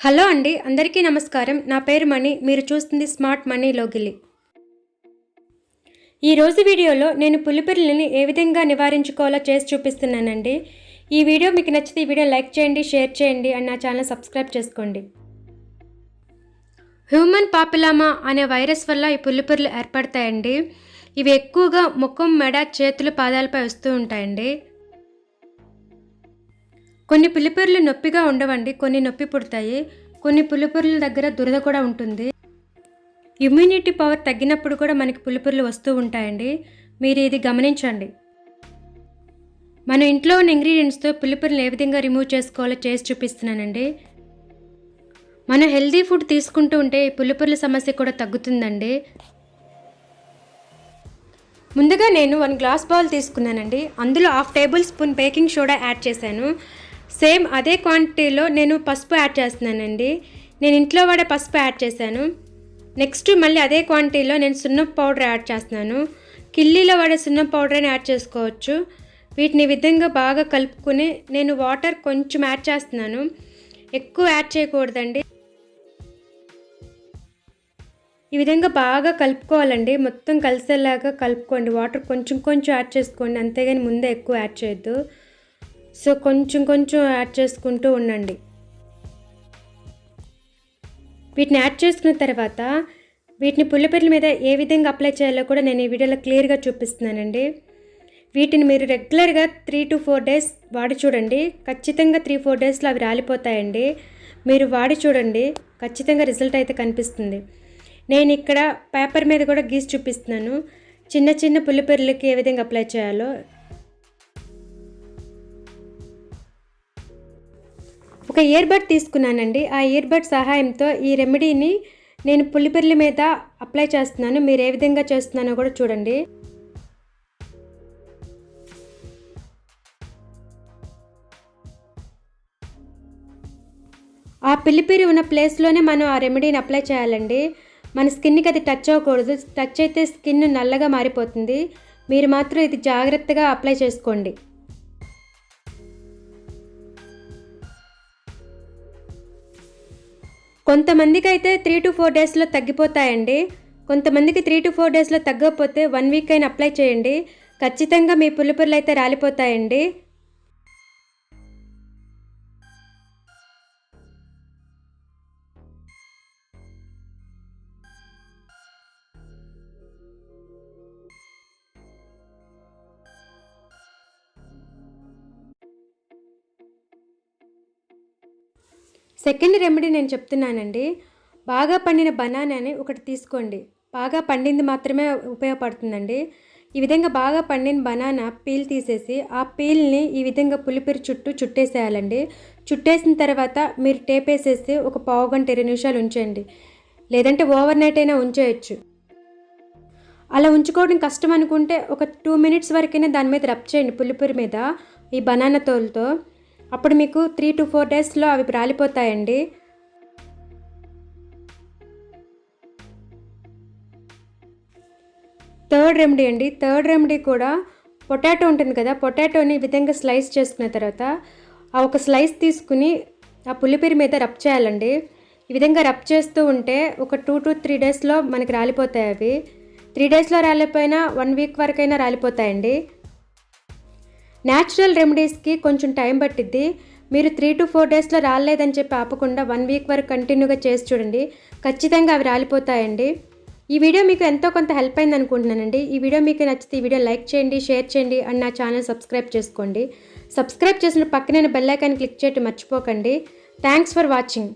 Hello అండి, అందరికీ నమస్కారం. నా పేరు మణి. మీరు చూస్తుంది స్మార్ట్ మనీ లోగిలి. ఈరోజు వీడియోలో నేను పులిపిర్లని ఏ విధంగా నివారించుకోవాలో చేసి చూపిస్తున్నానండి. ఈ వీడియో మీకు నచ్చితే ఈ వీడియో లైక్ చేయండి, షేర్ చేయండి అండ్ నా ఛానల్ సబ్స్క్రైబ్ చేసుకోండి. హ్యూమన్ పాపిలామా అనే వైరస్ వల్ల ఈ పులిపిర్లు ఏర్పడతాయండి. ఇవి ఎక్కువగా ముఖం, మెడ, చేతులు, పాదాలపై వస్తూ ఉంటాయండి. కొన్ని పులిపిర్లు నొప్పిగా ఉండవండి, కొన్ని నొప్పి పుడతాయి. కొన్ని పులిపిర్ల దగ్గర దురద కూడా ఉంటుంది. ఇమ్యూనిటీ పవర్ తగ్గినప్పుడు కూడా మనకి పులిపిర్లు వస్తూ ఉంటాయండి. మీరు ఇది గమనించండి. మన ఇంట్లో ఉన్న ఇంగ్రీడియంట్స్తో పులిపిర్లు ఏ విధంగా రిమూవ్ చేసుకోవాలో చేసి చూపిస్తున్నానండి. మనం హెల్దీ ఫుడ్ తీసుకుంటూ ఉంటే ఈ పులిపిర్ల సమస్య కూడా తగ్గుతుందండి. ముందుగా నేను 1 గ్లాస్ బౌల్ తీసుకున్నానండి. అందులో 1/2 table spoon baking soda add చేశాను. సేమ్ అదే క్వాంటిటీలో నేను పసుపు యాడ్ చేస్తున్నానండి. నేను ఇంట్లో వాడే పసుపు యాడ్ చేశాను. నెక్స్ట్ మళ్ళీ అదే క్వాంటిటీలో నేను సున్నం పౌడర్ యాడ్ చేస్తున్నాను. కిల్లీలో వాడే సున్నం పౌడర్ అని యాడ్ చేసుకోవచ్చు. వీటిని విధంగా బాగా కలుపుకుని నేను వాటర్ కొంచెం యాడ్ చేస్తున్నాను. ఎక్కువ యాడ్ చేయకూడదండి. ఈ విధంగా బాగా కలుపుకోవాలండి. మొత్తం కలిసేలాగా కలుపుకోండి. వాటర్ కొంచెం కొంచెం యాడ్ చేసుకోండి, అంతేగాని ముందే ఎక్కువ యాడ్ చేయొద్దు. సో కొంచెం కొంచెం యాడ్ చేసుకుంటూ ఉండండి. వీటిని యాడ్ చేసుకున్న తర్వాత వీటిని పులిపిర్ల మీద ఏ విధంగా అప్లై చేయాలో కూడా నేను ఈ వీడియోలో క్లియర్గా చూపిస్తున్నానండి. వీటిని మీరు రెగ్యులర్గా 3 to 4 డేస్ వాడి చూడండి. ఖచ్చితంగా 3-4 డేస్లో అవి రాలిపోతాయండి. మీరు వాడి చూడండి, ఖచ్చితంగా రిజల్ట్ అయితే కనిపిస్తుంది. నేను ఇక్కడ పేపర్ మీద కూడా గీసి చూపిస్తున్నాను చిన్న చిన్న పులిపిర్లకి ఏ విధంగా అప్లై చేయాలో. ఒక ఇయర్ బడ్ తీసుకున్నానండి. ఆ ఇయర్ బడ్ సహాయంతో ఈ రెమెడీని నేను పులిపిర్ల మీద అప్లై చేస్తున్నాను. మీరు ఏ విధంగా చేస్తున్నానో కూడా చూడండి. ఆ పులిపిరి ఉన్న ప్లేస్లోనే మనం ఆ రెమెడీని అప్లై చేయాలండి. మన స్కిన్కి అది టచ్ అవ్వకూడదు. టచ్ అయితే స్కిన్ నల్లగా మారిపోతుంది. మీరు మాత్రం ఇది జాగ్రత్తగా అప్లై చేసుకోండి. కొంతమందికి అయితే 3 to 4 డేస్లో తగ్గిపోతాయండి. కొంతమందికి 3 to 4 డేస్లో తగ్గకపోతే 1 వీక్ అయినా అప్లై చేయండి. ఖచ్చితంగా మీ పులిపిర్లు అయితే రాలిపోతాయండి. సెకండ్ రెమెడీ నేను చెప్తున్నానండి. బాగా పండిన బనానాని ఒకటి తీసుకోండి. బాగా పండింది మాత్రమే ఉపయోగపడుతుందండి. ఈ విధంగా బాగా పండిన బనానా పీల్ తీసేసి ఆ పీల్ని ఈ విధంగా పులిపిరి చుట్టూ చుట్టేసేయాలండి. చుట్టేసిన తర్వాత మీరు టేప్ వేసేసి ఒక 1/2 గంట 20 నిమిషాలు ఉంచండి. లేదంటే ఓవర్ నైట్ అయినా ఉంచేయచ్చు. అలా ఉంచుకోవడం కష్టం అనుకుంటే ఒక 2 మినిట్స్ వరకైనా దాని మీద రబ్ చేయండి, పులిపిరి మీద ఈ బనానా తోలుతో. అప్పుడు మీకు 3 to 4 డేస్లో అవి రాలిపోతాయండి. థర్డ్ రెమెడీ అండి. థర్డ్ రెమెడీ కూడా పొటాటో ఉంటుంది కదా, పొటాటోని ఈ విధంగా స్లైస్ చేసుకున్న తర్వాత ఆ ఒక స్లైస్ తీసుకుని ఆ పులిపిరి మీద రబ్ చేయాలండి. ఈ విధంగా రబ్ చేస్తూ ఉంటే ఒక 2 to 3 డేస్లో మనకి రాలిపోతాయి. అవి 3 డేస్లో రాలిపోయినా 1 వీక్ వరకైనా రాలిపోతాయండి. న్యాచురల్ రెమెడీస్కి కొంచెం టైం పట్టిద్ది. మీరు 3 to 4 డేస్లో రాలేదని చెప్పి ఆపకుండా 1 వీక్ వరకు కంటిన్యూగా చేసి చూడండి. ఖచ్చితంగా అవి రాలిపోతాయండి. ఈ వీడియో మీకు ఎంతో కొంత హెల్ప్ అయింది అనుకుంటున్నానండి. ఈ వీడియో మీకు నచ్చితే ఈ వీడియో లైక్ చేయండి, షేర్ చేయండి అండ్ నా ఛానల్ సబ్స్క్రైబ్ చేసుకోండి. సబ్స్క్రైబ్ చేసిన పక్కనే బెల్ ఐకాన్ క్లిక్ చేయడం మర్చిపోకండి. Thanks for watching.